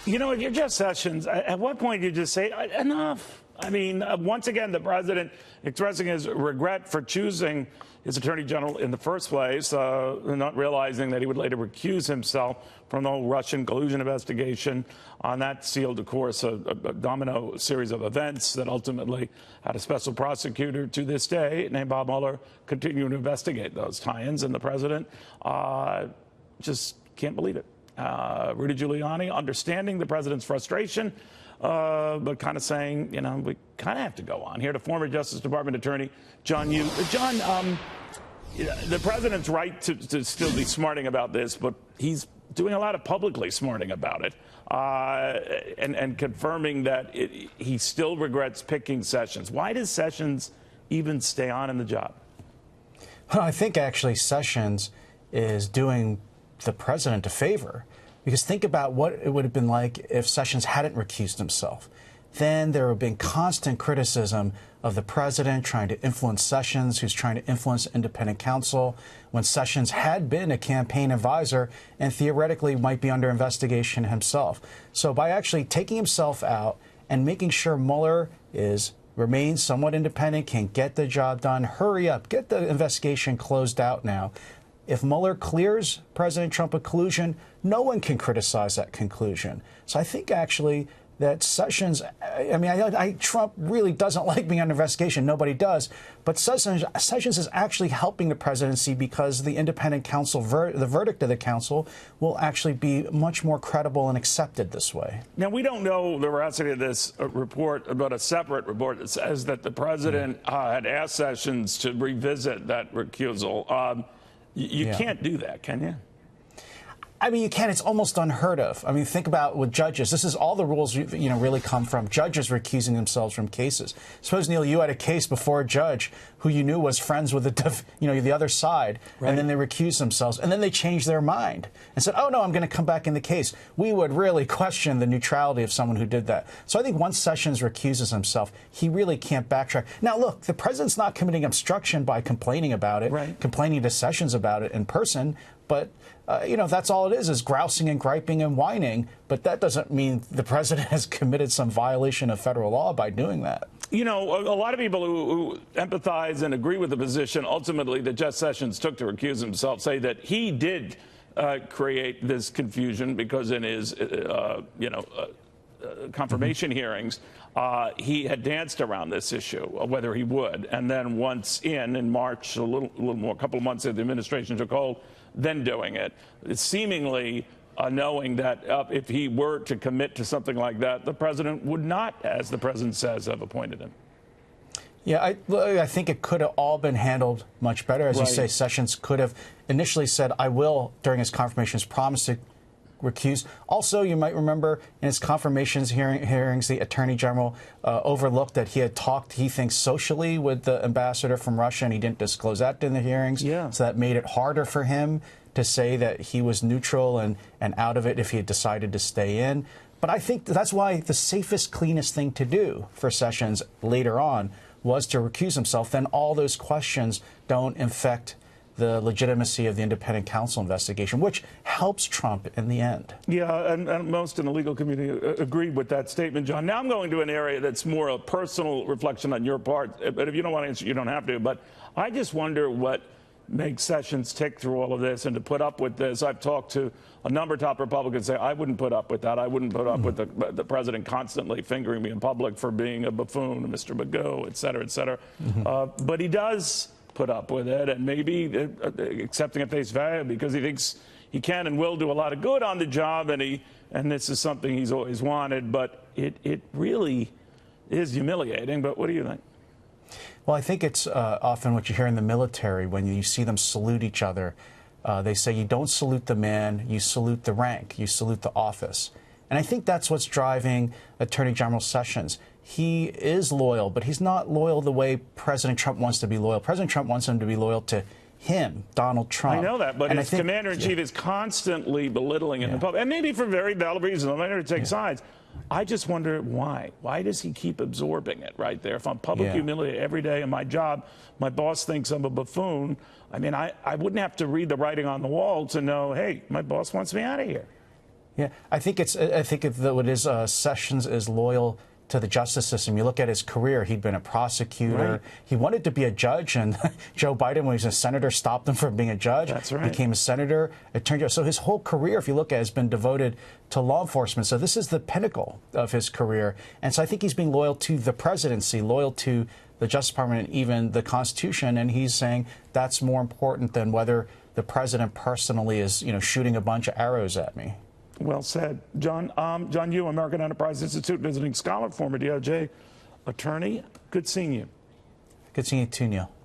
You know, if you're Jeff Sessions, at what point do you just say, enough? I mean, once again, the president expressing his regret for choosing his attorney general in the first place, not realizing that he would later recuse himself from the whole Russian collusion investigation. On that sealed, of course, a domino series of events that ultimately had a special prosecutor to this day named Bob Mueller continuing to investigate those tie-ins. And the president just can't believe it. Rudy Giuliani understanding the president's frustration, but kind of saying, you know, we kind of have to go on. Here to former Justice Department Attorney John Yoo. John, the president's right to still be smarting about this, but he's doing a lot of publicly smarting about it and confirming that he still regrets picking Sessions. Why does Sessions even stay on in the job? Well, I think actually Sessions is doing the president a favor, because think about what it would have been like if Sessions hadn't recused himself. Then there would have been constant criticism of the president trying to influence Sessions, who's trying to influence independent counsel, when Sessions had been a campaign advisor and theoretically might be under investigation himself. So by actually taking himself out and making sure Mueller remains somewhat independent, can get the job done, hurry up, get the investigation closed out now. If Mueller clears President Trump of collusion, no one can criticize that conclusion. So I think actually that Sessions, I mean, Trump really doesn't like being under investigation. Nobody does. But Sessions is actually helping the presidency because the independent counsel, the verdict of the counsel will actually be much more credible and accepted this way. Now, we don't know the veracity of this report, but a separate report that says that the president had asked Sessions to revisit that recusal. You can't do that, can you? I mean, you can. It's almost unheard of. I mean, think about with judges. This is all the rules, really come from judges recusing themselves from cases. Suppose, Neil, you had a case before a judge who you knew was friends with the other side, right, and then they recused themselves, and then they changed their mind and said, oh, no, I'm going to come back in the case. We would really question the neutrality of someone who did that. So I think once Sessions recuses himself, he really can't backtrack. Now, look, the president's not committing obstruction by complaining about it, right, complaining to Sessions about it in person, but that's all it is grousing and griping and whining. But that doesn't mean the president has committed some violation of federal law by doing that. You know, a lot of people who empathize and agree with the position ultimately that Jeff Sessions took to recuse himself say that he did create this confusion because in his, confirmation hearings, he had danced around this issue, whether he would. And then once in March, a couple of months after the administration took hold, then doing it. It's seemingly knowing that if he were to commit to something like that, the president would not, as the president says, have appointed him. Yeah, I think it could have all been handled much better. As you say, Sessions could have initially said, I will, during his confirmations, promise to recuse. Also, you might remember in his confirmations hearings, the attorney general overlooked that he had talked, he thinks, socially with the ambassador from Russia, and he didn't disclose that in the hearings. Yeah. So that made it harder for him to say that he was neutral and out of it if he had decided to stay in. But I think that's why the safest, cleanest thing to do for Sessions later on was to recuse himself. Then all those questions don't infect the legitimacy of the independent counsel investigation, which helps Trump in the end. Yeah, and most in the legal community agreed with that statement, John. Now I'm going to an area that's more a personal reflection on your part, but if you don't want to answer, you don't have to. But I just wonder what makes Sessions tick through all of this and to put up with this. I've talked to a number of top Republicans say, I wouldn't put up with that. I wouldn't put up with the president constantly fingering me in public for being a buffoon, a Mr. Magoo, et cetera, et cetera. But he does put up with it, and maybe accepting at face value because he thinks he can and will do a lot of good on the job, and this is something he's always wanted. But it really is humiliating. But what do you think? Well, I think it's often what you hear in the military when you see them salute each other. They say you don't salute the man, you salute the rank, you salute the office. And I think that's what's driving Attorney General Sessions. He is loyal, but he's not loyal the way President Trump wants to be loyal. President Trump wants him to be loyal to him, Donald Trump. I know that, but his commander-in-chief is constantly belittling in the public, and maybe for very valid reasons. I'm not going to take sides. I just wonder why. Why does he keep absorbing it right there? If I'm publicly humiliated every day in my job, my boss thinks I'm a buffoon. I mean, I wouldn't have to read the writing on the wall to know, hey, my boss wants me out of here. Yeah, I think what is Sessions is loyal to the justice system. You look at his career; he'd been a prosecutor. Right. He wanted to be a judge, and Joe Biden, when he was a senator, stopped him from being a judge. That's right. Became a senator, attorney general. So his whole career, if you look at it, has been devoted to law enforcement. So this is the pinnacle of his career. And so I think he's being loyal to the presidency, loyal to the Justice Department, and even the Constitution. And he's saying that's more important than whether the president personally is, shooting a bunch of arrows at me. Well said. John Yoo, American Enterprise Institute visiting scholar, former DOJ attorney. Good seeing you. Good seeing you too, Neil.